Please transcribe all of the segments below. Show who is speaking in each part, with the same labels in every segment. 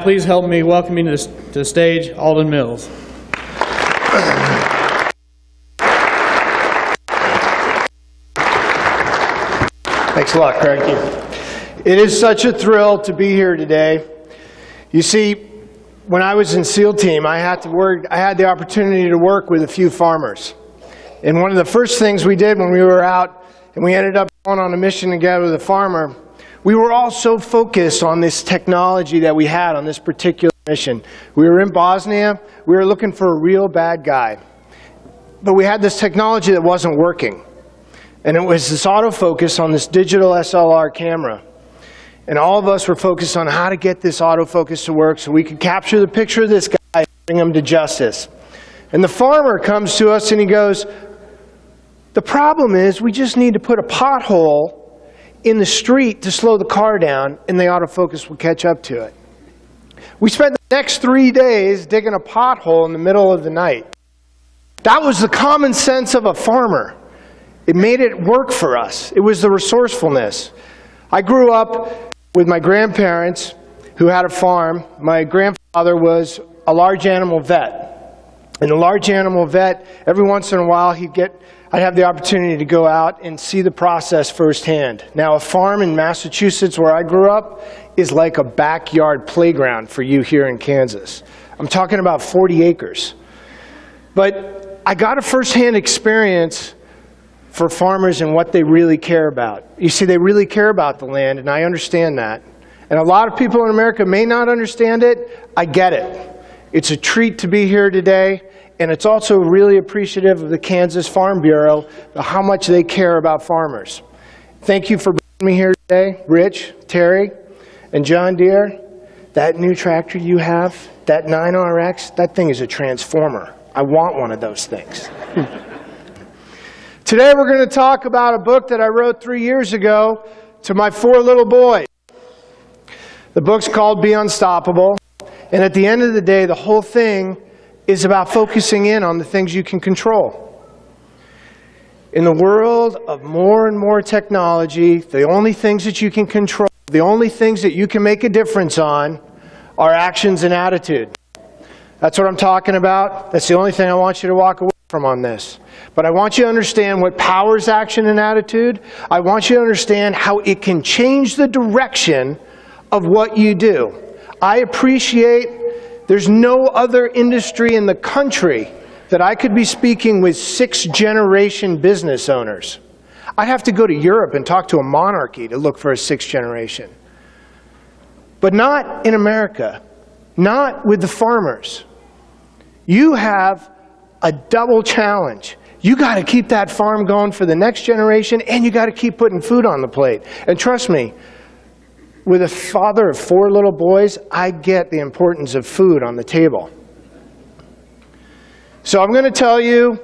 Speaker 1: Please help me welcoming to the stage Alden Mills.
Speaker 2: Thanks a lot, Craig. It is such a thrill to be here today. You see, when I was in SEAL team, I had the opportunity to work with a few farmers. And one of the first things we did when we were out and we ended up going on a mission together with a farmer, we were all so focused on this technology that we had on this particular mission. We were in Bosnia, we were looking for a real bad guy. But we had this technology that wasn't working. And it was this autofocus on this digital SLR camera. And all of us were focused on how to get this autofocus to work so we could capture the picture of this guy and bring him to justice. And the farmer comes to us and he goes, the problem is we just need to put a pothole in the street to slow the car down and the autofocus will catch up to it. We spent the next 3 days digging a pothole in the middle of the night. That was the common sense of a farmer. It made it work for us. It was the resourcefulness. I grew up with my grandparents who had a farm. My grandfather was a large animal vet. And a large animal vet, every once in a while I'd have the opportunity to go out and see the process firsthand. Now, a farm in Massachusetts where I grew up is like a backyard playground for you here in Kansas. I'm talking about 40 acres. But I got a firsthand experience for farmers and what they really care about. You see, they really care about the land, and I understand that. And a lot of people in America may not understand it. I get it. It's a treat to be here today. And it's also really appreciative of the Kansas Farm Bureau, how much they care about farmers. Thank you for bringing me here today, Rich, Terry, and John Deere. That new tractor you have, that 9RX, that thing is a transformer. I want one of those things. Today we're going to talk about a book that I wrote 3 years ago to my 4 little boys. The book's called Be Unstoppable. And at the end of the day, the whole thing is about focusing in on the things you can control. In the world of more and more technology, the only things that you can control, the only things that you can make a difference on are actions and attitude. That's what I'm talking about. That's the only thing I want you to walk away from on this. But I want you to understand what powers action and attitude. I want you to understand how it can change the direction of what you do. I appreciate there's no other industry in the country that I could be speaking with 6th-generation business owners. I'd have to go to Europe and talk to a monarchy to look for a 6th generation. But not in America, not with the farmers. You have a double challenge. You got to keep that farm going for the next generation, and you got to keep putting food on the plate. And trust me, with a father of 4 little boys, I get the importance of food on the table. So I'm going to tell you,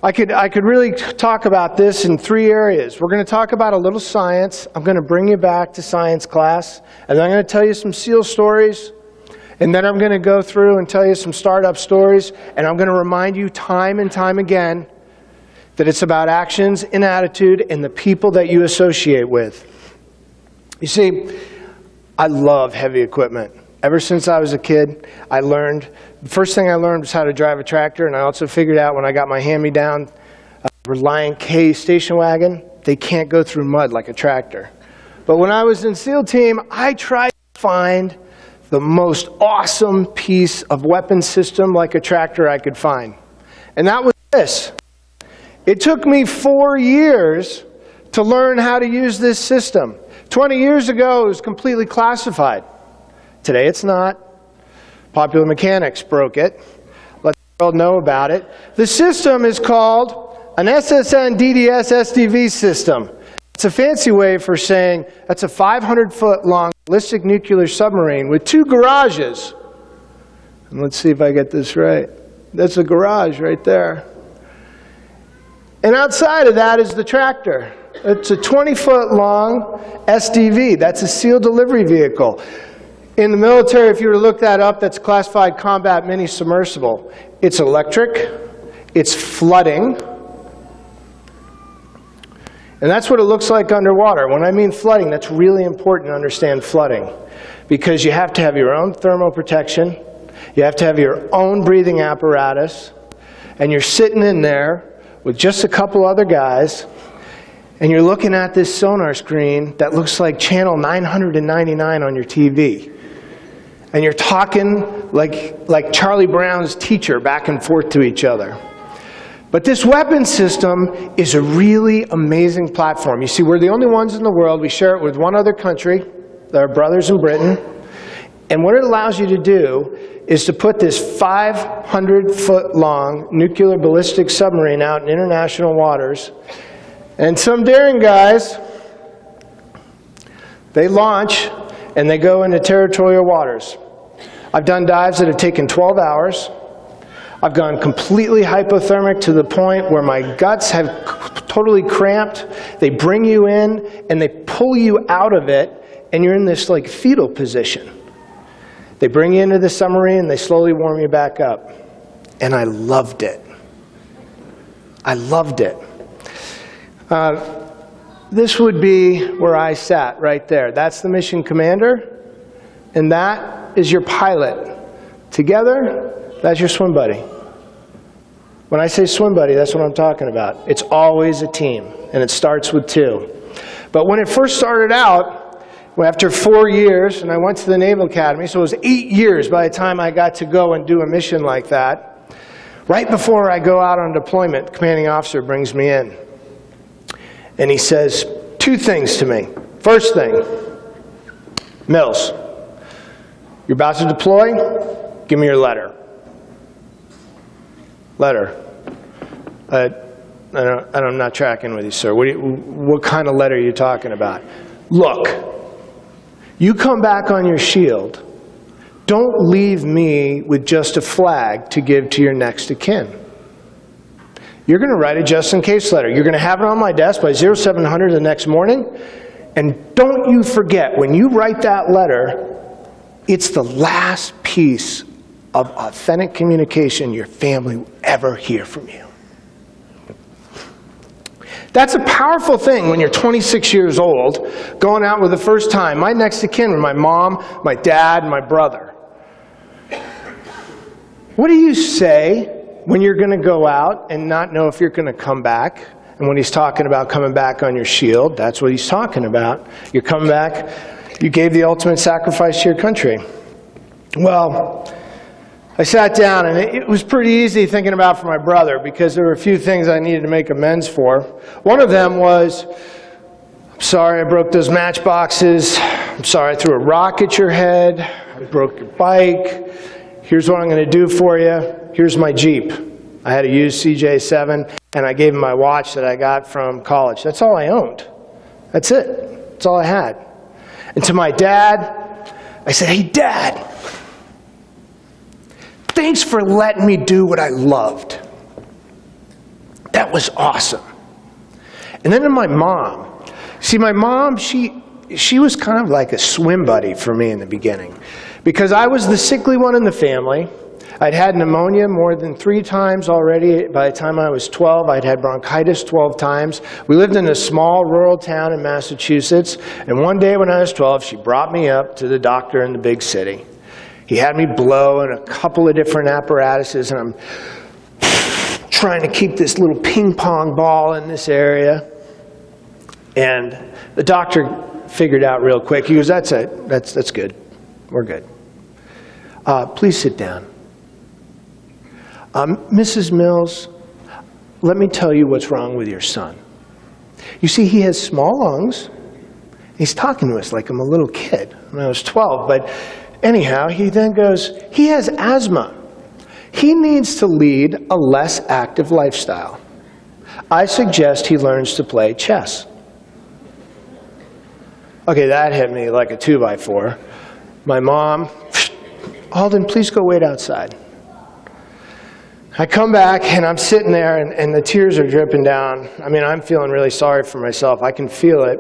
Speaker 2: I could really talk about this in 3 areas. We're going to talk about a little science. I'm going to bring you back to science class. And then I'm going to tell you some SEAL stories. And then I'm going to go through and tell you some startup stories. And I'm going to remind you time and time again that it's about actions and attitude and the people that you associate with. You see, I love heavy equipment. Ever since I was a kid, the first thing I learned was how to drive a tractor, and I also figured out when I got my hand-me-down Reliant K station wagon, they can't go through mud like a tractor. But when I was in SEAL team, I tried to find the most awesome piece of weapon system like a tractor I could find. And that was this. It took me 4 years to learn how to use this system. 20 years ago, it was completely classified. Today, it's not. Popular Mechanics broke it. Let the world know about it. The system is called an SSN DDS SDV system. It's a fancy way for saying that's a 500-foot-long ballistic nuclear submarine with 2 garages. And let's see if I get this right. That's a garage right there. And outside of that is the tractor. It's a 20-foot-long SDV. That's a SEAL delivery vehicle. In the military, if you were to look that up, that's classified combat mini-submersible. It's electric. It's flooding. And that's what it looks like underwater. When I mean flooding, that's really important to understand flooding. because you have to have your own thermal protection, you have to have your own breathing apparatus, and you're sitting in there with just a couple other guys, and you're looking at this sonar screen that looks like channel 999 on your TV. And you're talking like Charlie Brown's teacher back and forth to each other. But this weapon system is a really amazing platform. You see, we're the only ones in the world. We share it with one other country, our brothers in Britain. And what it allows you to do is to put this 500-foot-long nuclear ballistic submarine out in international waters. And some daring guys, they launch and they go into territorial waters. I've done dives that have taken 12 hours. I've gone completely hypothermic to the point where my guts have totally cramped. They bring you in and they pull you out of it, and you're in this like fetal position. They bring you into the submarine and they slowly warm you back up. And I loved it. I loved it. This would be where I sat right there. That's the mission commander, and that is your pilot. Together, that's your swim buddy. When I say swim buddy, that's what I'm talking about. It's always a team, and it starts with two. But when it first started out, after 4 years, and I went to the Naval Academy, so it was 8 years by the time I got to go and do a mission like that. Right before I go out on deployment, the commanding officer brings me in. And he says two things to me. First thing, Mills, you're about to deploy, give me your letter. Letter. I'm not tracking with you, sir. What kind of letter are you talking about? Look, you come back on your shield. Don't leave me with just a flag to give to your next of kin. You're going to write a just-in-case letter. You're going to have it on my desk by 0700 the next morning. And don't you forget, when you write that letter, it's the last piece of authentic communication your family will ever hear from you. That's a powerful thing when you're 26 years old, going out with the first time. My next of kin were my mom, my dad, and my brother. What do you say when you're going to go out and not know if you're going to come back? And when he's talking about coming back on your shield, that's what he's talking about. You're coming back, you gave the ultimate sacrifice to your country. Well, I sat down, and it was pretty easy thinking about for my brother, because there were a few things I needed to make amends for. One of them was, I'm sorry I broke those matchboxes. I'm sorry I threw a rock at your head. I broke your bike. Here's what I'm going to do for you. Here's my Jeep. I had a used CJ7, and I gave him my watch that I got from college. That's all I owned. That's it. That's all I had. And to my dad, I said, hey, Dad, thanks for letting me do what I loved. That was awesome. And then to my mom. See, my mom, she was kind of like a swim buddy for me in the beginning, because I was the sickly one in the family. I'd had pneumonia more than 3 times already. By the time I was 12, I'd had bronchitis 12 times. We lived in a small rural town in Massachusetts, and one day when I was 12, she brought me up to the doctor in the big city. He had me blow in a couple of different apparatuses, and I'm trying to keep this little ping pong ball in this area. And the doctor figured out real quick. He goes, that's it. That's good. We're good. Please sit down. Mrs. Mills, let me tell you what's wrong with your son. You see, he has small lungs. He's talking to us like I'm a little kid when I was 12, but anyhow, he then goes, he has asthma. He needs to lead a less active lifestyle. I suggest he learns to play chess. Okay, that hit me like a 2x4. My mom, Alden, please go wait outside. I come back, and I'm sitting there, and the tears are dripping down. I mean, I'm feeling really sorry for myself. I can feel it.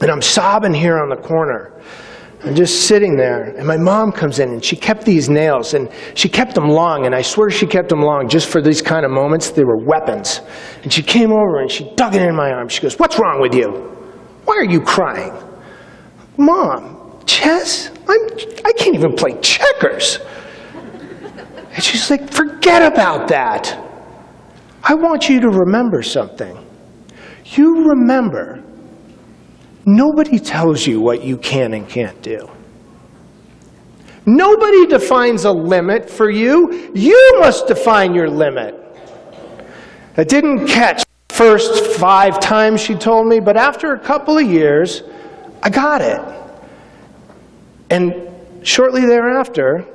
Speaker 2: And I'm sobbing here on the corner. I'm just sitting there, and my mom comes in, and she kept these nails, and she kept them long, and I swear she kept them long just for these kind of moments. They were weapons. And she came over, and she dug it in my arm. She goes, what's wrong with you? Why are you crying? Mom, chess? I can't even play checkers. And she's like, forget about that. I want you to remember something. You remember, nobody tells you what you can and can't do. Nobody defines a limit for you. You must define your limit. I didn't catch the first 5 times she told me, but after a couple of years, I got it. And shortly thereafter,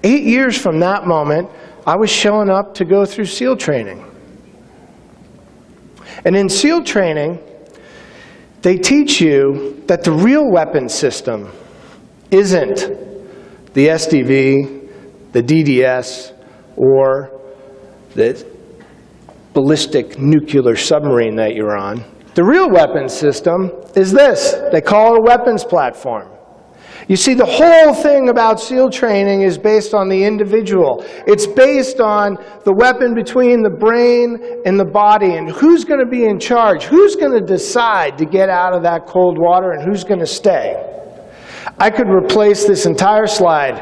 Speaker 2: 8 years from that moment, I was showing up to go through SEAL training. And in SEAL training, they teach you that the real weapon system isn't the SDV, the DDS, or the ballistic nuclear submarine that you're on. The real weapon system is this. They call it a weapons platform. You see, the whole thing about SEAL training is based on the individual. It's based on the weapon between the brain and the body, and who's going to be in charge, who's going to decide to get out of that cold water, and who's going to stay. I could replace this entire slide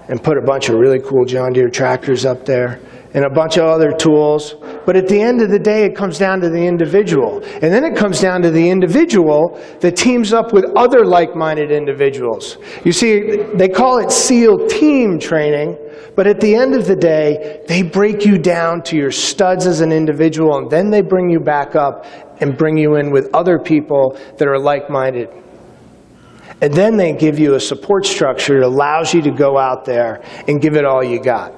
Speaker 2: and put a bunch of really cool John Deere tractors up there and a bunch of other tools, but at the end of the day, it comes down to the individual. And then it comes down to the individual that teams up with other like-minded individuals. You see, they call it SEAL team training, but at the end of the day, they break you down to your studs as an individual, and then they bring you back up and bring you in with other people that are like-minded. And then they give you a support structure that allows you to go out there and give it all you got.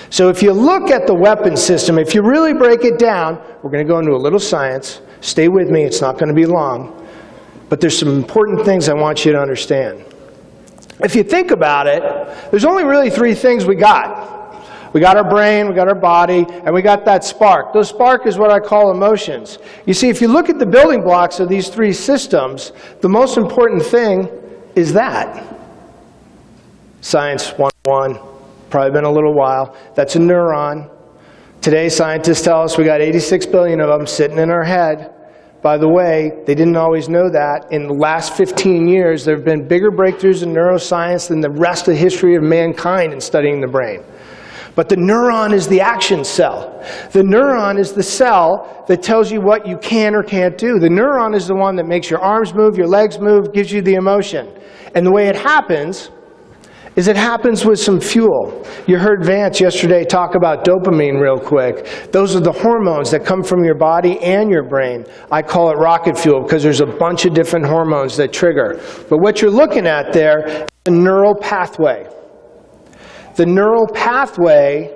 Speaker 2: So if you look at the weapon system, if you really break it down, we're going to go into a little science. Stay with me, it's not going to be long. But there's some important things I want you to understand. If you think about it, there's only really 3 things we got. We got our brain, we got our body, and we got that spark. The spark is what I call emotions. You see, if you look at the building blocks of these 3 systems, the most important thing is that. Science 101. Probably been a little while. That's a neuron. Today, scientists tell us we got 86 billion of them sitting in our head. By the way, they didn't always know that. In the last 15 years, there have been bigger breakthroughs in neuroscience than the rest of the history of mankind in studying the brain. But the neuron is the action cell. The neuron is the cell that tells you what you can or can't do. The neuron is the one that makes your arms move, your legs move, gives you the emotion. And the way it happens is it happens with some fuel. You heard Vance yesterday talk about dopamine real quick. Those are the hormones that come from your body and your brain. I call it rocket fuel because there's a bunch of different hormones that trigger. But what you're looking at there is a neural pathway. The neural pathway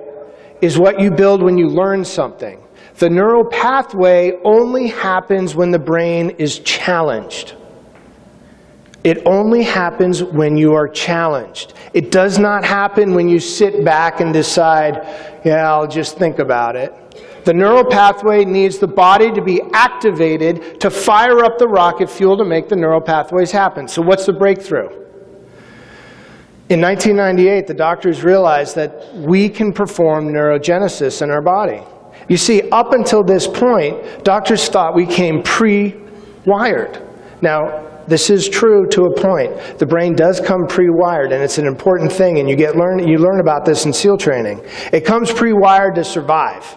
Speaker 2: is what you build when you learn something. The neural pathway only happens when the brain is challenged. It only happens when you are challenged. It does not happen when you sit back and decide, yeah, I'll just think about it. The neural pathway needs the body to be activated to fire up the rocket fuel to make the neural pathways happen. So what's the breakthrough? In 1998, the doctors realized that we can perform neurogenesis in our body. You see, up until this point, doctors thought we came pre-wired. Now, this is true to a point. The brain does come pre-wired, and it's an important thing, and you learn about this in SEAL training. It comes pre-wired to survive.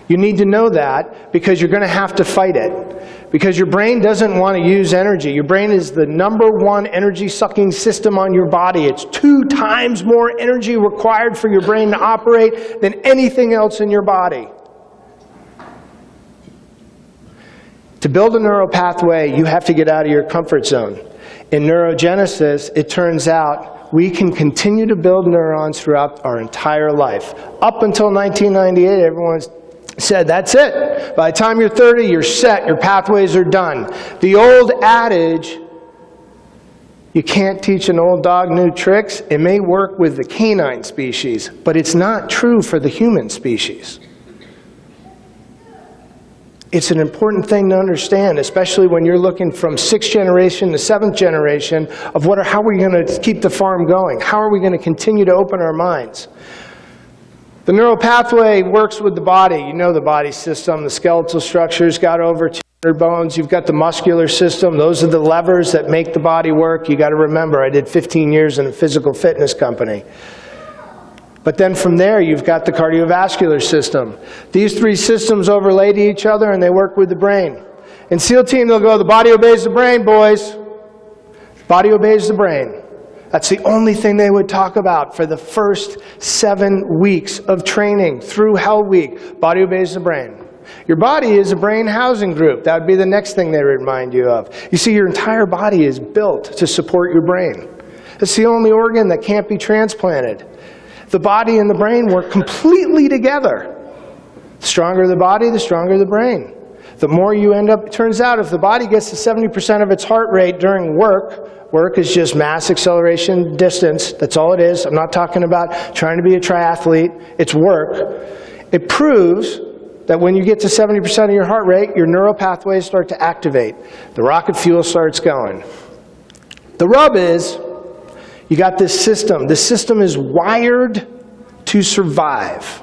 Speaker 2: You need to know that because you're going to have to fight it. Because your brain doesn't want to use energy. Your brain is the #1 energy-sucking system on your body. It's 2 times more energy required for your brain to operate than anything else in your body. To build a neural pathway, you have to get out of your comfort zone. In neurogenesis, it turns out we can continue to build neurons throughout our entire life. Up until 1998, everyone said, that's it. By the time you're 30, you're set, your pathways are done. The old adage, you can't teach an old dog new tricks, it may work with the canine species, but it's not true for the human species. It's an important thing to understand, especially when you're looking from 6th generation to 7th generation of how are we going to keep the farm going? How are we going to continue to open our minds? The neural pathway works with the body. You know the body system, the skeletal structures got over to bones, you've got the muscular system. Those are the levers that make the body work. You got to remember, I did 15 years in a physical fitness company. But then from there, you've got the cardiovascular system. These three systems overlay to each other and they work with the brain. In SEAL team, they'll go, the body obeys the brain, boys. The body obeys the brain. That's the only thing they would talk about for the first 7 weeks of training through Hell Week. Body obeys the brain. Your body is a brain housing group. That would be the next thing they remind you of. You see, your entire body is built to support your brain. It's the only organ that can't be transplanted. The body and the brain work completely together. The stronger the body, the stronger the brain. The more you end up, it turns out if the body gets to 70% of its heart rate during work is just mass acceleration distance. That's all it is. I'm not talking about trying to be a triathlete. It's work. It proves that when you get to 70% of your heart rate, your neural pathways start to activate. The rocket fuel starts going. The rub is, you got this system. This system is wired to survive.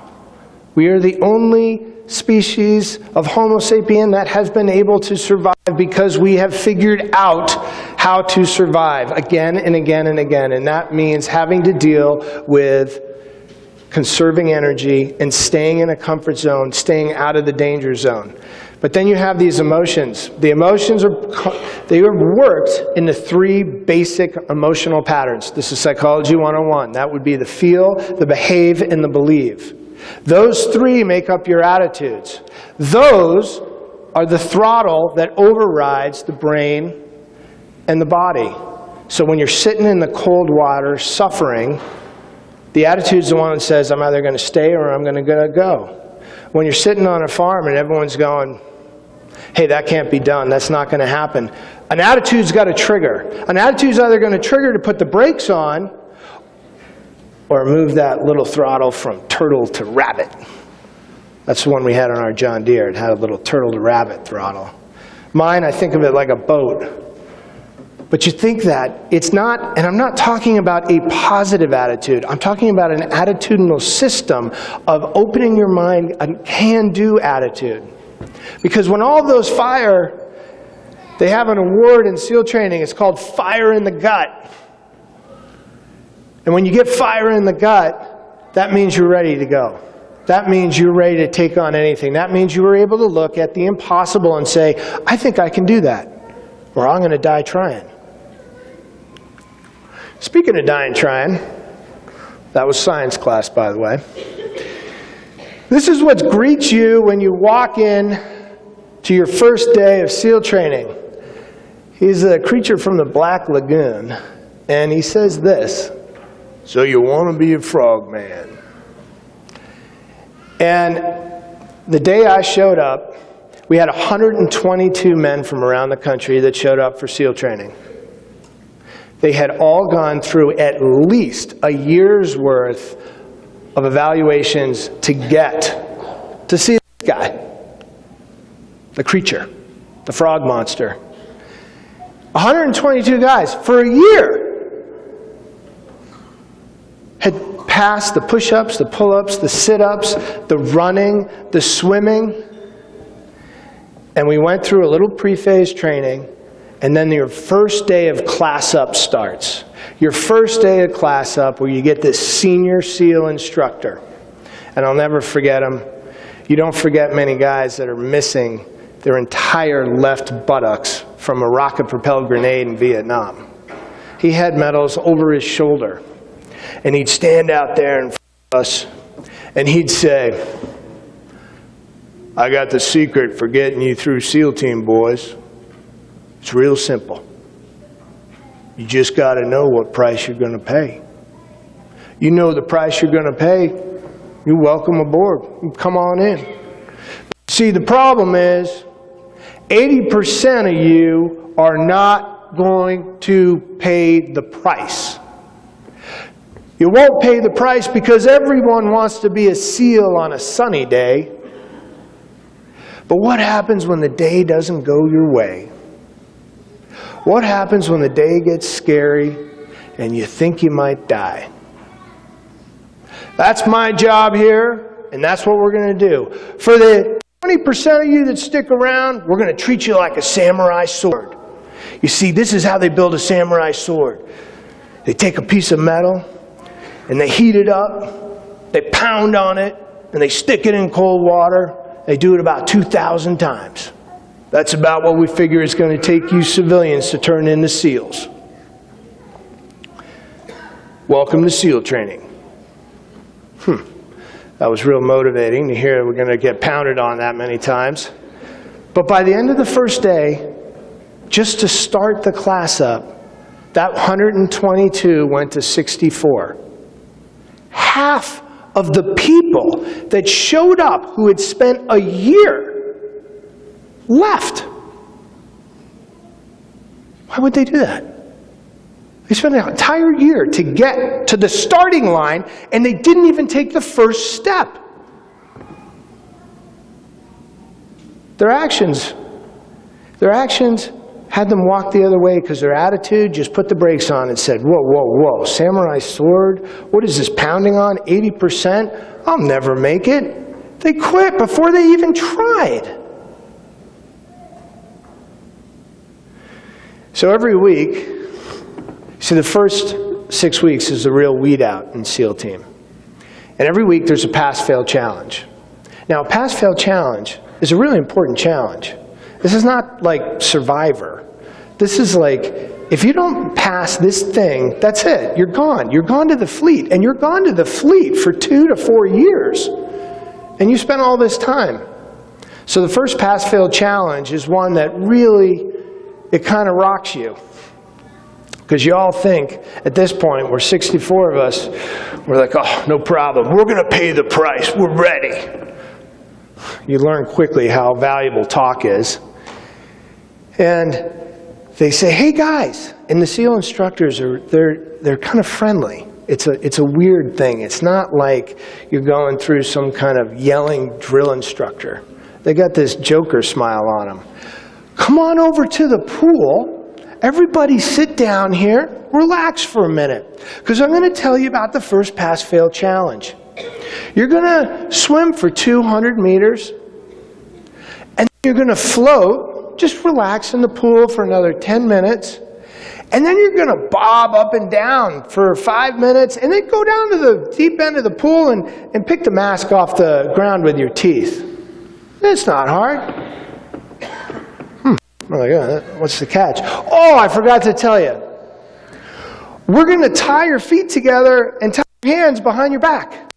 Speaker 2: We are the only species of Homo sapien that has been able to survive because we have figured out how to survive again and again and again. And that means having to deal with conserving energy and staying in a comfort zone, staying out of the danger zone. But then you have these emotions. The emotions they are worked into 3 basic emotional patterns. This is Psychology 101. That would be the feel, the behave, and the believe. Those 3 make up your attitudes. Those are the throttle that overrides the brain and the body. So when you're sitting in the cold water suffering, the attitude's the one that says, I'm either going to stay or I'm going to go. When you're sitting on a farm and everyone's going, hey, that can't be done, that's not going to happen, an attitude's got a trigger. An attitude's either going to trigger to put the brakes on or move that little throttle from turtle to rabbit. That's the one we had on our John Deere. It had a little turtle to rabbit throttle. Mine, I think of it like a boat. But you think that it's not, and I'm not talking about a positive attitude. I'm talking about an attitudinal system of opening your mind, a can-do attitude. Because when all those fire, they have an award in SEAL training. It's called fire in the gut. And when you get fire in the gut, that means you're ready to go. That means you're ready to take on anything. That means you were able to look at the impossible and say, I think I can do that, or I'm going to die trying. Speaking of dying trying, that was science class, by the way. This is what greets you when you walk in to your first day of SEAL training. He's a creature from the Black Lagoon, and he says this, so you want to be a frog man. And the day I showed up, we had 122 men from around the country that showed up for SEAL training. They had all gone through at least a year's worth of evaluations to get to see this guy, the creature, the frog monster. 122 guys for a year had passed the push-ups, the pull-ups, the sit-ups, the running, the swimming. And we went through a little pre-phase training. And then your first day of class up starts. Your first day of class up where you get this senior SEAL instructor. And I'll never forget him. You don't forget many guys that are missing their entire left buttocks from a rocket-propelled grenade in Vietnam. He had medals over his shoulder. And he'd stand out there in front of us and he'd say, I got the secret for getting you through SEAL team, boys. It's real simple. You just got to know what price you're going to pay. You know the price you're going to pay, you're welcome aboard. Come on in. See, the problem is 80% of you are not going to pay the price. You won't pay the price because everyone wants to be a SEAL on a sunny day. But what happens when the day doesn't go your way? What happens when the day gets scary and you think you might die? That's my job here, and that's what we're going to do. For the 20% of you that stick around, we're going to treat you like a samurai sword. You see, this is how they build a samurai sword. They take a piece of metal, and they heat it up, they pound on it, and they stick it in cold water. They do it about 2,000 times. That's about what we figure it's going to take you civilians to turn into SEALs. Welcome to SEAL training. That was real motivating to hear we're going to get pounded on that many times. But by the end of the first day, just to start the class up, that 122 went to 64. Half of the people that showed up who had spent a year left. Why would they do that? They spent an entire year to get to the starting line, and they didn't even take the first step. Their actions had them walk the other way because their attitude just put the brakes on and said, whoa, whoa, whoa, samurai sword? What is this pounding on? 80%? I'll never make it. They quit before they even tried. So every week, see, the first 6 weeks is the real weed out in SEAL team. And every week there's a pass-fail challenge. Now, a pass-fail challenge is a really important challenge. This is not like Survivor. This is like, if you don't pass this thing, that's it. You're gone. You're gone to the fleet. And you're gone to the fleet for 2 to 4 years. And you spent all this time. So the first pass-fail challenge is one that really, it kind of rocks you. Because you all think, at this point, we're 64 of us, we're like, oh, no problem. We're going to pay the price. We're ready. You learn quickly how valuable talk is. And they say, hey guys, and the SEAL instructors, they're kind of friendly. It's a weird thing. It's not like you're going through some kind of yelling drill instructor. They got this Joker smile on them. Come on over to the pool. Everybody sit down here, relax for a minute, because I'm going to tell you about the first pass-fail challenge. You're going to swim for 200 meters, and you're going to float, just relax in the pool for another 10 minutes, and then you're going to bob up and down for 5 minutes, and then go down to the deep end of the pool and pick the mask off the ground with your teeth. It's not hard. I'm like, oh, what's the catch? Oh, I forgot to tell you. We're going to tie your feet together and tie your hands behind your back.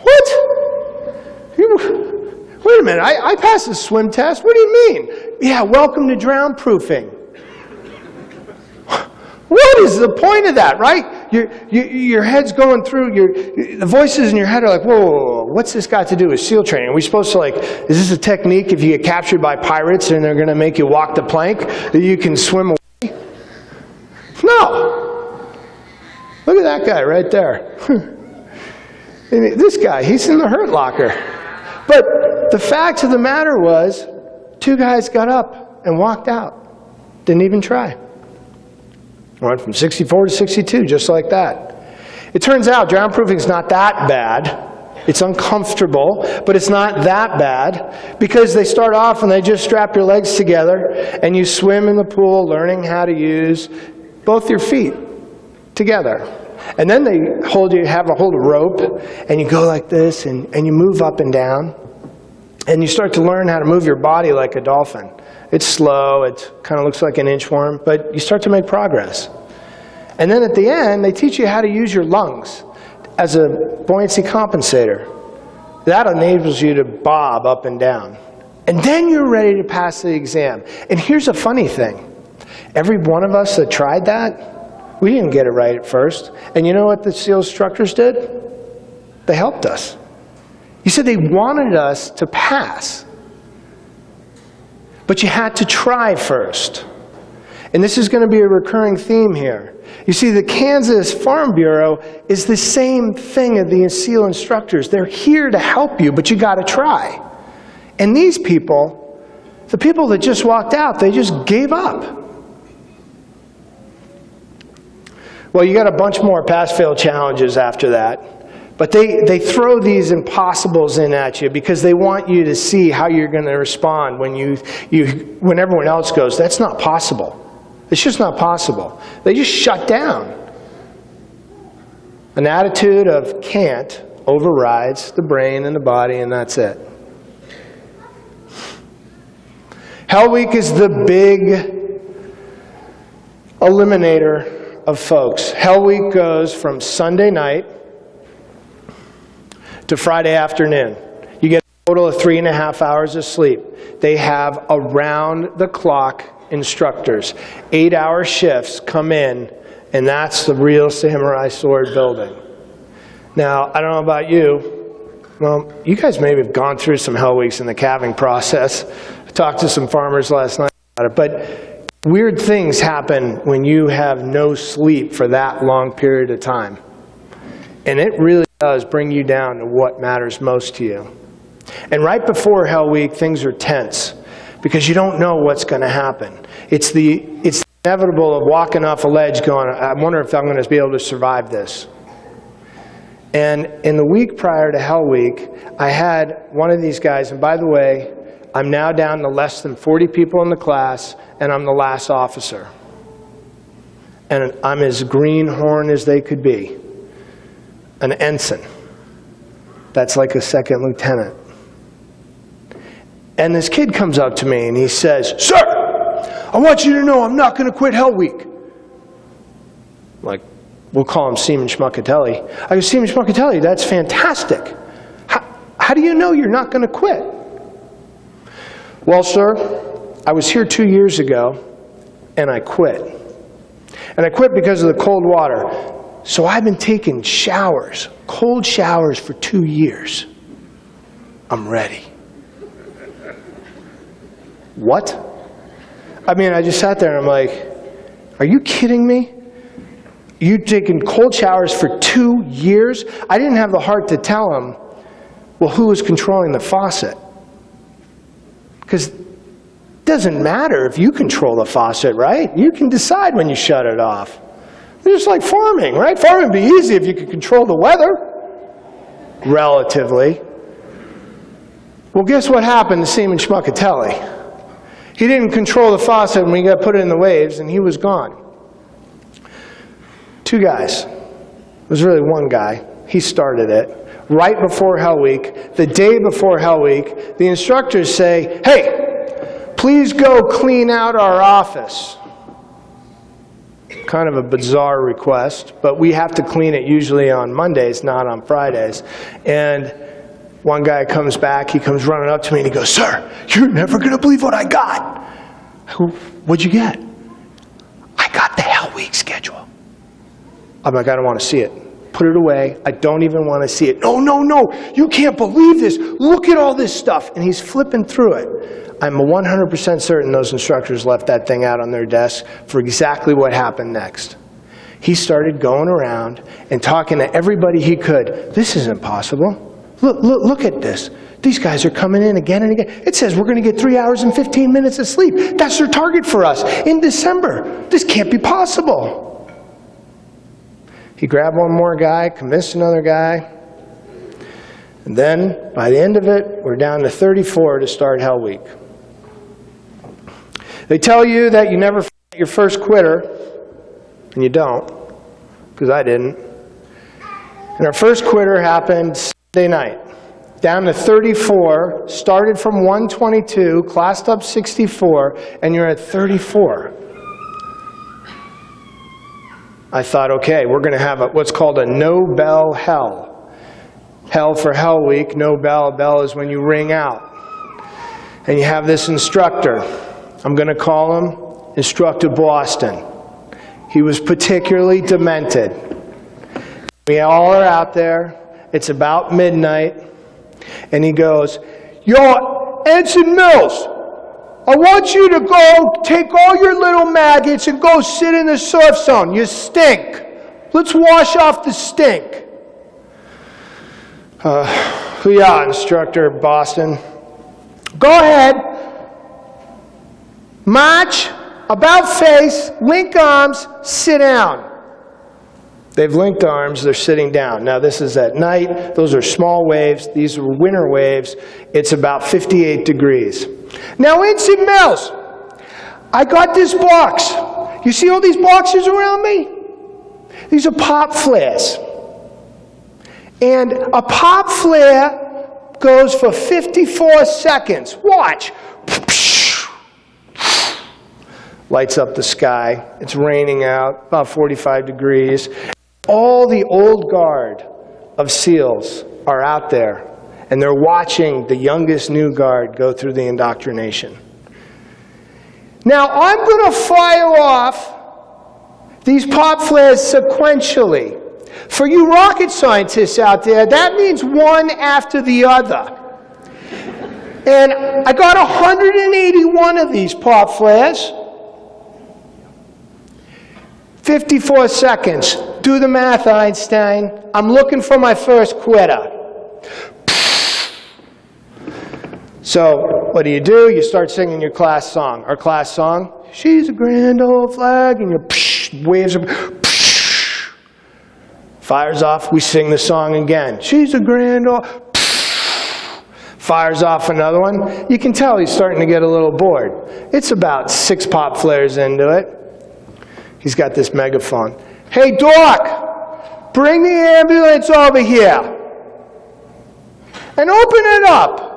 Speaker 2: What? Wait a minute, I passed the swim test. What do you mean? Yeah, welcome to drown proofing. What is the point of that, right? Your head's going through, the voices in your head are like, whoa, whoa, whoa, what's this got to do with SEAL training? Are we supposed to is this a technique if you get captured by pirates and they're going to make you walk the plank that you can swim away? No. Look at that guy right there. This guy, he's in the hurt locker. But the fact of the matter was, 2 guys got up and walked out. Didn't even try. Went from 64 to 62, just like that. It turns out drown proofing is not that bad. It's uncomfortable, but it's not that bad because they start off and they just strap your legs together and you swim in the pool learning how to use both your feet together. And then they have a hold of rope and you go like this and you move up and down and you start to learn how to move your body like a dolphin. It's slow, it kind of looks like an inchworm, but you start to make progress. And then at the end, they teach you how to use your lungs as a buoyancy compensator. That enables you to bob up and down. And then you're ready to pass the exam. And here's a funny thing. Every one of us that tried that, we didn't get it right at first. And you know what the SEAL instructors did? They helped us. You said they wanted us to pass. But you had to try first. And this is going to be a recurring theme here. You see, the Kansas Farm Bureau is the same thing as the SEAL instructors. They're here to help you, but you got to try. And these people, the people that just walked out, they just gave up. Well, you got a bunch more pass-fail challenges after that. But they throw these impossibles in at you because they want you to see how you're going to respond when everyone else goes, that's not possible. It's just not possible. They just shut down. An attitude of can't overrides the brain and the body, and that's it. Hell Week is the big eliminator of folks. Hell Week goes from Sunday night to Friday afternoon. You get a total of 3.5 hours of sleep. They have around-the-clock instructors. 8-hour shifts come in, and that's the real samurai sword building. Now, I don't know about you. Well, you guys maybe have gone through some Hell Weeks in the calving process. I talked to some farmers last night about it, but weird things happen when you have no sleep for that long period of time. And it really does bring you down to what matters most to you. And right before Hell Week, things are tense because you don't know what's going to happen. It's the inevitable of walking off a ledge going, I wonder if I'm going to be able to survive this. And in the week prior to Hell Week, I had one of these guys, and by the way, I'm now down to less than 40 people in the class, and I'm the last officer. And I'm as greenhorn as they could be. An ensign. That's like a second lieutenant. And this kid comes up to me and he says, "Sir, I want you to know I'm not going to quit Hell Week." Like, we'll call him Seaman Schmuckatelli. I go, "Seaman Schmuckatelli, that's fantastic. How do you know you're not going to quit?" "Well, sir, I was here 2 years ago and I quit. And I quit because of the cold water. So I've been taking showers, cold showers for 2 years. I'm ready." What? I mean, I just sat there and I'm like, are you kidding me? You taking cold showers for 2 years? I didn't have the heart to tell him, well, who was controlling the faucet? Because it doesn't matter if you control the faucet, right? You can decide when you shut it off. It's just like farming, right? Farming would be easy if you could control the weather, relatively. Well, guess what happened to Seaman Schmuckatelli? He didn't control the faucet when he got put in the waves, and he was gone. 2 guys. It was really 1 guy. He started it. Right before Hell Week, the day before Hell Week, the instructors say, "Hey, please go clean out our office." Kind of a bizarre request, but we have to clean it usually on Mondays, not on Fridays. And one guy comes back, he comes running up to me and he goes, "Sir, you're never going to believe what I got." I go, "What'd you get?" "I got the Hell Week schedule." I'm like, "I don't want to see it. Put it away. I don't even want to see it." "No, no, no. You can't believe this. Look at all this stuff." And he's flipping through it. I'm 100% certain those instructors left that thing out on their desk for exactly what happened next. He started going around and talking to everybody he could. "This isn't possible. Look at this. These guys are coming in again and again. It says we're going to get 3 hours and 15 minutes of sleep. That's their target for us in December. This can't be possible." He grabbed one more guy, convinced another guy. And then, by the end of it, we're down to 34 to start Hell Week. They tell you that you never forget your first quitter, and you don't, because I didn't. And our first quitter happened Sunday night. Down to 34, started from 122, classed up 64, and you're at 34. I thought, okay, we're going to have what's called a no-bell hell. Hell for Hell Week, no bell. A bell is when you ring out. And you have this instructor. I'm going to call him Instructor Boston. He was particularly demented. We all are out there. It's about midnight. And he goes, "Yo, Alden Mills, I want you to go take all your little maggots and go sit in the surf zone. You stink. Let's wash off the stink." Yeah, Instructor Boston. "Go ahead. March, about face, link arms, sit down." They've linked arms, they're sitting down. Now this is at night, those are small waves, these are winter waves. It's about 58 degrees. Now Alden Mills, I got this box. You see all these boxes around me? These are pop flares. And a pop flare goes for 54 seconds. Watch. Lights up the sky. It's raining out, about 45 degrees. All the old guard of SEALs are out there, and they're watching the youngest new guard go through the indoctrination. Now, I'm going to fire off these pop flares sequentially. For you rocket scientists out there, that means one after the other. And I got 181 of these pop flares. 54 seconds. Do the math, Einstein. I'm looking for my first quitter. So, what do? You start singing your class song. Our class song, she's a grand old flag, and your waves are, fires off, we sing the song again. She's a grand old, fires off another one. You can tell he's starting to get a little bored. It's about 6 pop flares into it. He's got this megaphone. Hey, Doc, bring the ambulance over here. And open it up.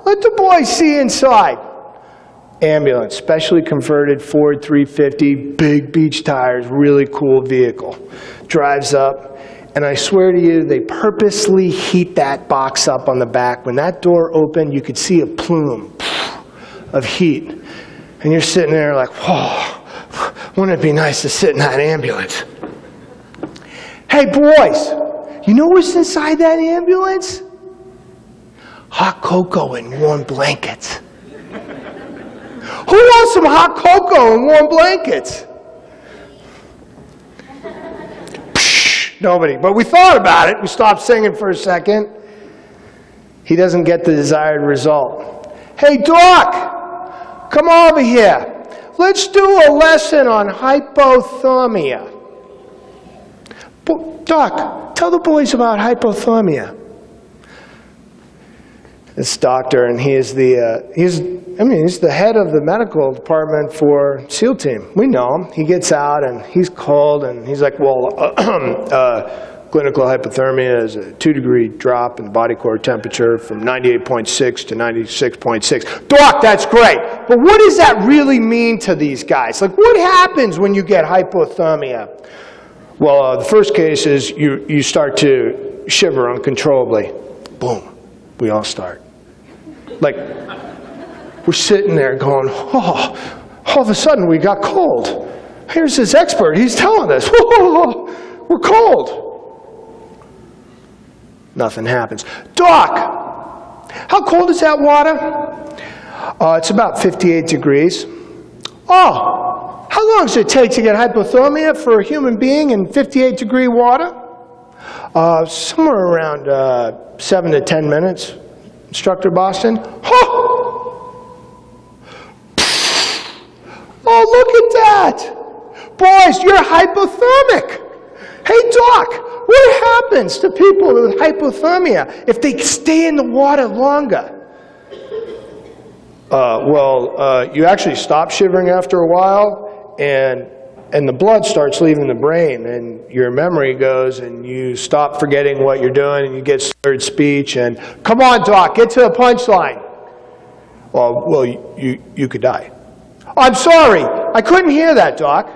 Speaker 2: Let the boys see inside. Ambulance, specially converted Ford 350, big beach tires, really cool vehicle. Drives up, and I swear to you, they purposely heat that box up on the back. When that door opened, you could see a plume of heat. And you're sitting there like, whoa. Wouldn't it be nice to sit in that ambulance? Hey, boys, you know what's inside that ambulance? Hot cocoa and warm blankets. Who wants some hot cocoa and warm blankets? Psh, nobody. But we thought about it. We stopped singing for a second. He doesn't get the desired result. Hey, Doc, come over here. Let's do a lesson on hypothermia. Doc, tell the boys about hypothermia. This doctor, and he's the head of the medical department for SEAL team. We know him. He gets out and he's cold, and he's like, well, clinical hypothermia is a 2-degree drop in the body core temperature from 98.6 to 96.6. Doc, that's great. But what does that really mean to these guys? Like, what happens when you get hypothermia? Well, the first case is you start to shiver uncontrollably. Boom. We all start. Like, we're sitting there going, oh, all of a sudden we got cold. Here's this expert. He's telling us, oh, we're cold. Nothing happens. Doc, how cold is that water? It's about 58 degrees. Oh, how long does it take to get hypothermia for a human being in 58-degree water? Somewhere around 7 to 10 minutes. Instructor Boston. Oh, look at that. Boys, you're hypothermic. Hey, Doc, what happens to people with hypothermia if they stay in the water longer? You actually stop shivering after a while, and the blood starts leaving the brain, and your memory goes, and you stop forgetting what you're doing, and you get slurred speech, and come on, Doc, get to the punchline. Well, you could die. I'm sorry, I couldn't hear that, Doc.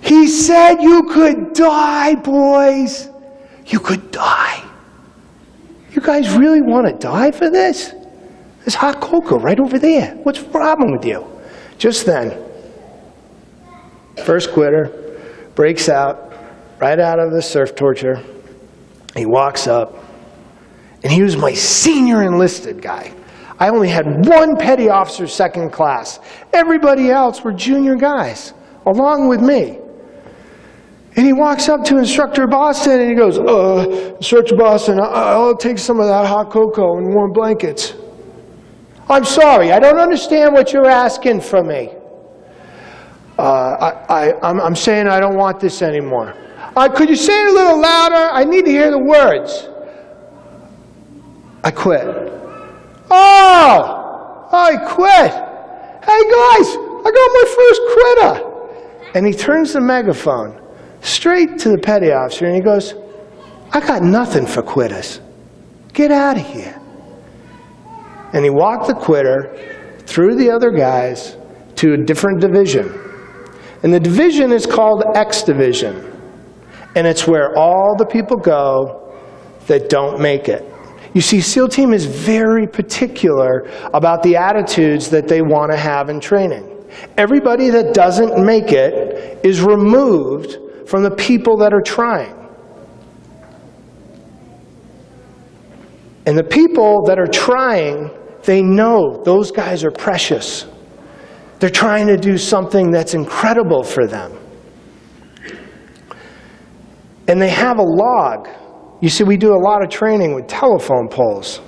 Speaker 2: He said you could die, boys. You could die. You guys really want to die for this? There's hot cocoa right over there. What's the problem with you? Just then, first quitter breaks out, right out of the surf torture. He walks up, and he was my senior enlisted guy. I only had one petty officer second class. Everybody else were junior guys, along with me. And he walks up to Instructor Boston, and he goes, Instructor Boston, I'll take some of that hot cocoa and warm blankets. I'm sorry, I don't understand what you're asking from me. I'm saying I don't want this anymore. Could you say it a little louder? I need to hear the words. I quit. Oh, I quit. Hey guys, I got my first quitter. And he turns the megaphone straight to the petty officer and he goes, I got nothing for quitters. Get out of here. And he walked the quitter through the other guys to a different division. And the division is called X division. And it's where all the people go that don't make it. You see, SEAL Team is very particular about the attitudes that they want to have in training. Everybody that doesn't make it is removed from the people that are trying. And the people that are trying, they know those guys are precious. They're trying to do something that's incredible for them. And they have a log. You see, we do a lot of training with telephone poles.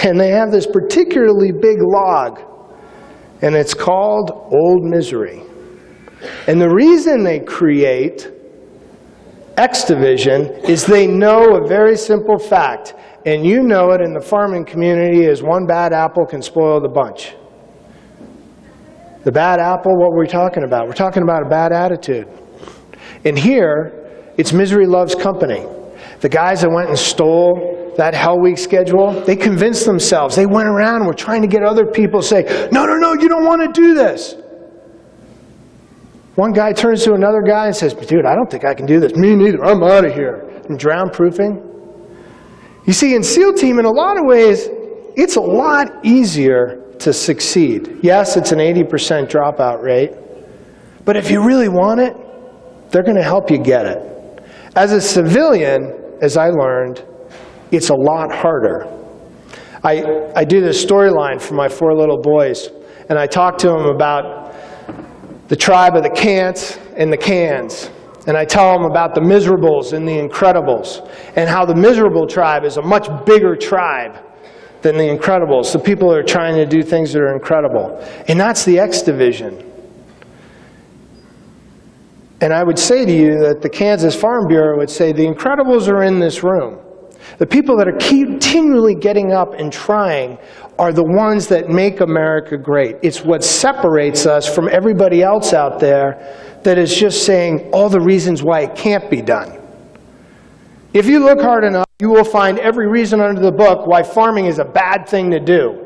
Speaker 2: And they have this particularly big log. And it's called Old Misery. And the reason they create X Division is they know a very simple fact. And you know it in the farming community is one bad apple can spoil the bunch. The bad apple, what were we talking about? We're talking about a bad attitude. And here, it's misery loves company. The guys that went and stole that Hell Week schedule, they convinced themselves. They went around and were trying to get other people to say, no, no, no, you don't want to do this. One guy turns to another guy and says, dude, I don't think I can do this. Me neither, I'm out of here. And drown proofing. You see, in SEAL Team, in a lot of ways, it's a lot easier to succeed. Yes, it's an 80% dropout rate. But if you really want it, they're going to help you get it. As a civilian, as I learned, it's a lot harder. I do this storyline for my 4 little boys, and I talk to them about the tribe of the Cants and the Cans. And I tell them about the Miserables and the Incredibles, and how the Miserable tribe is a much bigger tribe than the Incredibles, the people that are trying to do things that are incredible. And that's the X Division. And I would say to you that the Kansas Farm Bureau would say the Incredibles are in this room. The people that are continually getting up and trying are the ones that make America great. It's what separates us from everybody else out there that is just saying all the reasons why it can't be done. If you look hard enough, you will find every reason under the book why farming is a bad thing to do.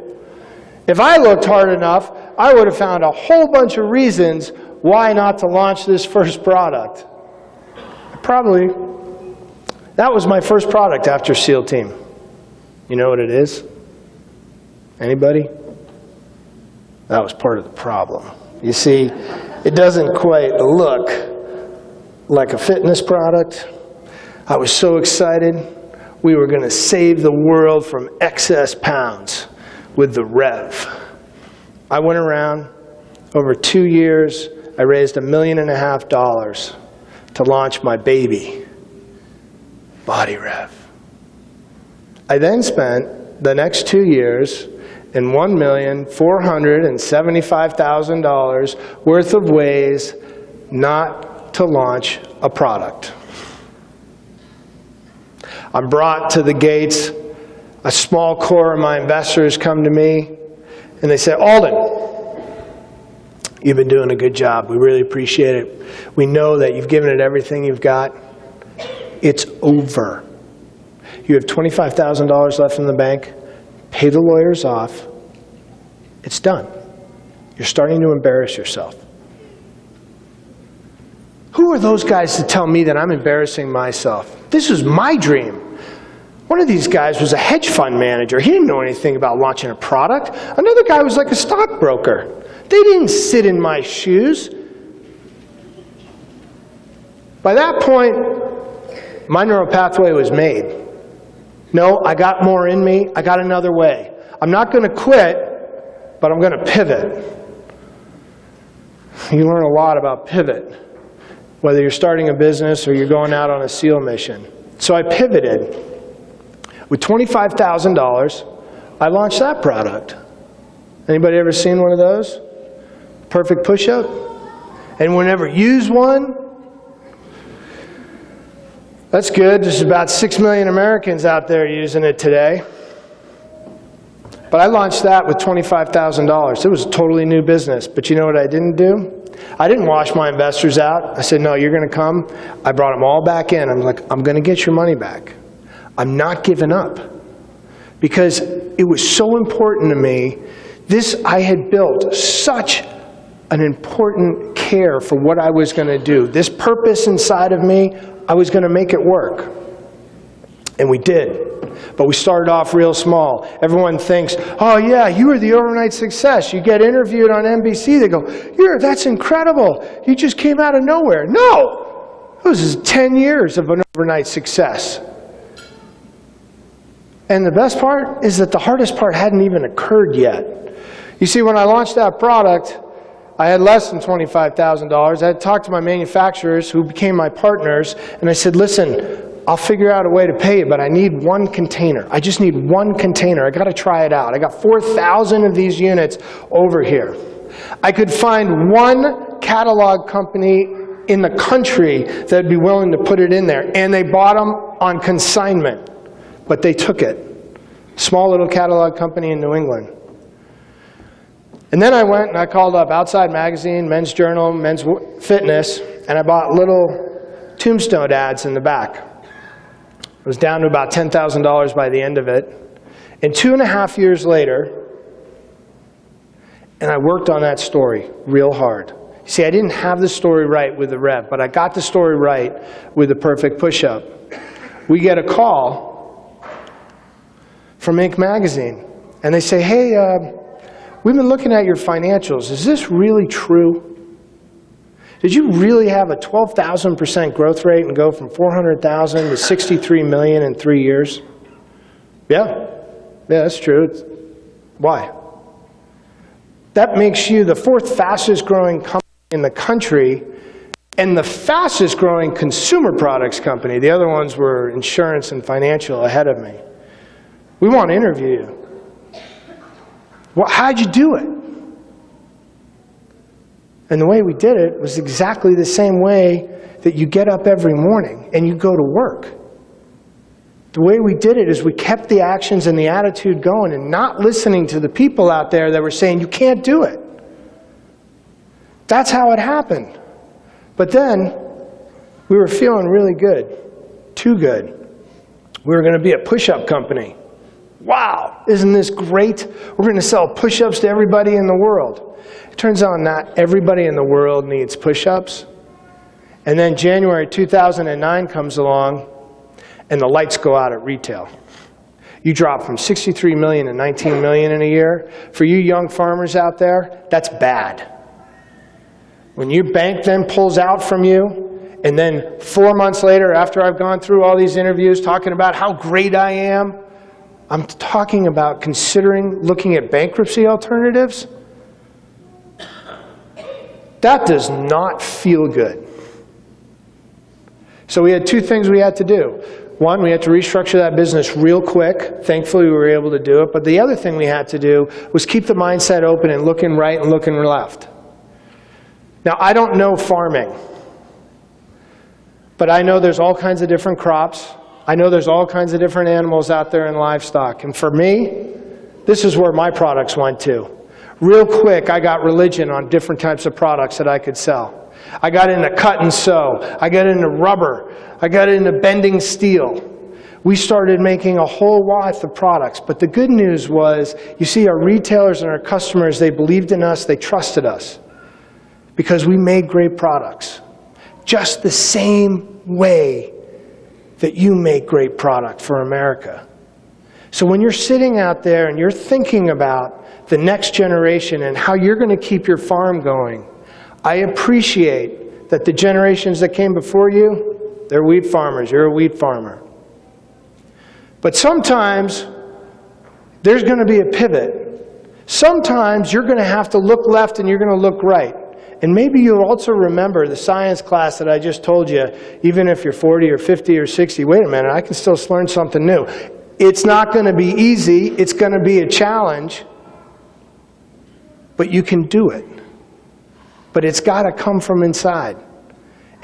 Speaker 2: If I looked hard enough, I would have found a whole bunch of reasons why not to launch this first product. Probably, that was my first product after SEAL Team. You know what it is? Anybody? That was part of the problem. You see, it doesn't quite look like a fitness product. I was so excited. We were going to save the world from excess pounds with the Rev. I went around, over 2 years, I raised $1.5 million to launch my baby, Body Rev. I then spent the next 2 years in $1,475,000 worth of ways not to launch a product. I'm brought to the gates. A small core of my investors come to me and they say, Alden, you've been doing a good job. We really appreciate it. We know that you've given it everything you've got. It's over. You have $25,000 left in the bank. Pay the lawyers off. It's done. You're starting to embarrass yourself. Who are those guys to tell me that I'm embarrassing myself? This was my dream. One of these guys was a hedge fund manager. He didn't know anything about launching a product. Another guy was like a stockbroker. They didn't sit in my shoes. By that point, my neural pathway was made. No, I got more in me. I got another way. I'm not going to quit, but I'm going to pivot. You learn a lot about pivot, whether you're starting a business or you're going out on a SEAL mission. So I pivoted. With $25,000, I launched that product. Anybody ever seen one of those? Perfect Pushup? Anyone ever used one? That's good. There's about 6 million Americans out there using it today. But I launched that with $25,000. It was a totally new business. But you know what I didn't do? I didn't wash my investors out. I said, no, you're going to come. I brought them all back in. I'm like, I'm going to get your money back. I'm not giving up. Because it was so important to me. I had built such an important care for what I was going to do. This purpose inside of me, I was going to make it work. And we did. But we started off real small. Everyone thinks, oh yeah, you were the overnight success. You get interviewed on NBC, they go, that's incredible. You just came out of nowhere. No! It was 10 years of an overnight success. And the best part is that the hardest part hadn't even occurred yet. You see, when I launched that product, I had less than $25,000. I had talked to my manufacturers who became my partners, and I said, listen, I'll figure out a way to pay you, but I need one container. I just need one container. I got to try it out. I got 4,000 of these units over here. I could find one catalog company in the country that would be willing to put it in there, and they bought them on consignment, but they took it. Small little catalog company in New England. And then I went and I called up Outside Magazine, Men's Journal, Men's Fitness, and I bought little tombstone ads in the back. It was down to about $10,000 by the end of it. And 2.5 years later, and I worked on that story real hard. You see, I didn't have the story right with the rep, but I got the story right with the perfect push-up. We get a call from Inc. magazine, and they say, hey, we've been looking at your financials. Is this really true? Did you really have a 12,000% growth rate and go from 400,000 to 63 million in 3 years? Yeah, that's true. Why? That makes you the 4th fastest growing company in the country and the fastest growing consumer products company. The other ones were insurance and financial ahead of me. We want to interview you. Well, how'd you do it? And the way we did it was exactly the same way that you get up every morning and you go to work. The way we did it is we kept the actions and the attitude going and not listening to the people out there that were saying, you can't do it. That's how it happened. But then we were feeling really good, too good. We were going to be a push-up company. Wow, isn't this great? We're going to sell push-ups to everybody in the world. It turns out not everybody in the world needs push-ups. And then January 2009 comes along, and the lights go out at retail. You drop from 63 million to 19 million in a year. For you young farmers out there, that's bad. When your bank then pulls out from you, and then 4 months later, after I've gone through all these interviews talking about how great I am, I'm talking about considering looking at bankruptcy alternatives. That does not feel good. So we had 2 things we had to do. One, we had to restructure that business real quick. Thankfully, we were able to do it. But the other thing we had to do was keep the mindset open and looking right and looking left. Now, I don't know farming, but I know there's all kinds of different crops. I know there's all kinds of different animals out there in livestock. And for me, this is where my products went to. Real quick, I got religion on different types of products that I could sell. I got into cut and sew. I got into rubber. I got into bending steel. We started making a whole wath of products. But the good news was, you see, our retailers and our customers, they believed in us, they trusted us. Because we made great products. Just the same way that you make great product for America. So when you're sitting out there and you're thinking about the next generation and how you're going to keep your farm going, I appreciate that the generations that came before you, they're wheat farmers, you're a wheat farmer. But sometimes there's going to be a pivot. Sometimes you're going to have to look left and you're going to look right. And maybe you'll also remember the science class that I just told you, even if you're 40 or 50 or 60, wait a minute, I can still learn something new. It's not going to be easy, it's going to be a challenge, but you can do it. But it's got to come from inside.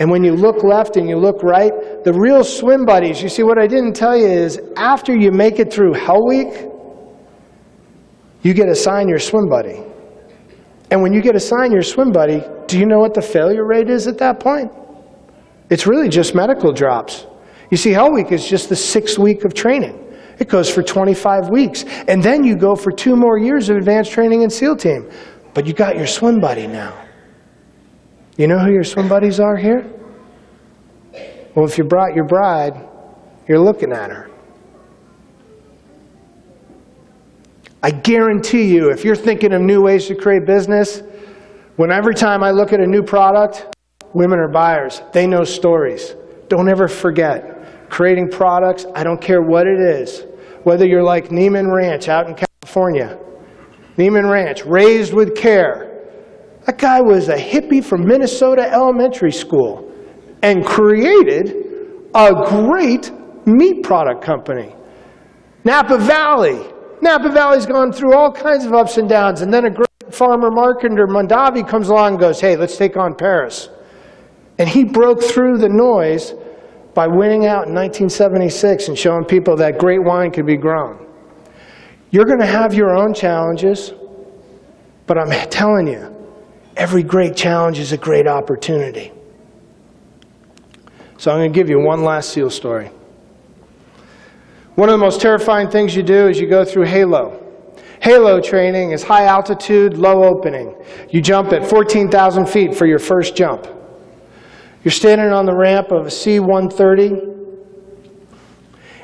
Speaker 2: And when you look left and you look right, the real swim buddies, you see, what I didn't tell you is after you make it through Hell Week, you get assigned your swim buddy. And when you get assigned your swim buddy, do you know what the failure rate is at that point? It's really just medical drops. You see, Hell Week is just the 6th week of training. It goes for 25 weeks. And then you go for 2 more years of advanced training in SEAL Team. But you got your swim buddy now. You know who your swim buddies are here? Well, if you brought your bride, you're looking at her. I guarantee you, if you're thinking of new ways to create business, every time I look at a new product, women are buyers. They know stories. Don't ever forget, creating products, I don't care what it is. Whether you're like Neiman Ranch out in California. Neiman Ranch, raised with care. That guy was a hippie from Minnesota elementary school and created a great meat product company. Napa Valley. Napa Valley's gone through all kinds of ups and downs, and then a great farmer marketer, Mondavi, comes along and goes, hey, let's take on Paris. And he broke through the noise by winning out in 1976 and showing people that great wine could be grown. You're going to have your own challenges, but I'm telling you, every great challenge is a great opportunity. So I'm going to give you one last SEAL story. One of the most terrifying things you do is you go through Halo. Halo training is high altitude, low opening. You jump at 14,000 feet for your first jump. You're standing on the ramp of a C-130,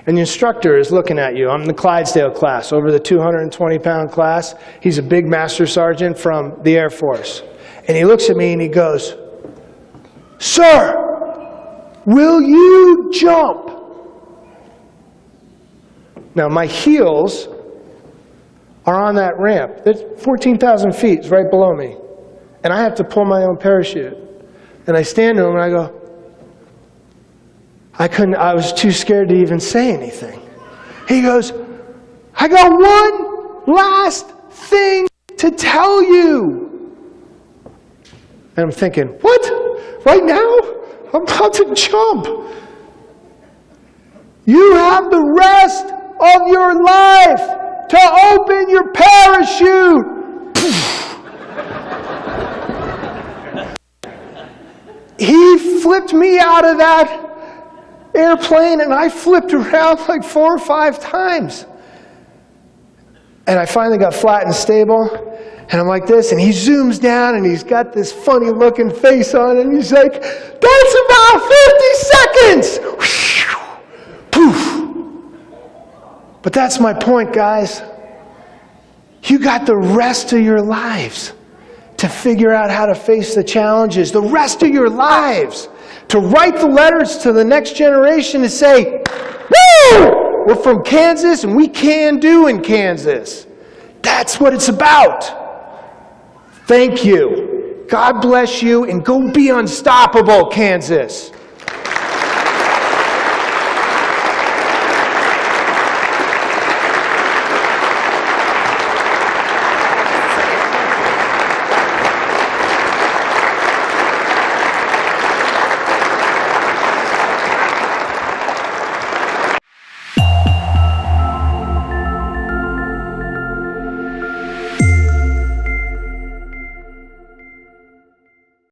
Speaker 2: and the instructor is looking at you. I'm in the Clydesdale class, over the 220-pound class. He's a big master sergeant from the Air Force. And he looks at me and he goes, "Sir, will you jump?" Now, my heels are on that ramp. There's 14,000 feet is right below me. And I have to pull my own parachute. And I stand to him and I go, I was too scared to even say anything. He goes, "I got one last thing to tell you." And I'm thinking, what? Right now? I'm about to jump. "You have the rest of your life to open your parachute." He flipped me out of that airplane, and I flipped around like 4 or 5 times. And I finally got flat and stable, and I'm like this, and he zooms down, and he's got this funny looking face on, and he's like, "That's about 50 seconds!" Poof. But that's my point, guys. You got the rest of your lives to figure out how to face the challenges, the rest of your lives, to write the letters to the next generation and say, "Woo! We're from Kansas and we can do in Kansas." That's what it's about. Thank you. God bless you, and go be unstoppable, Kansas.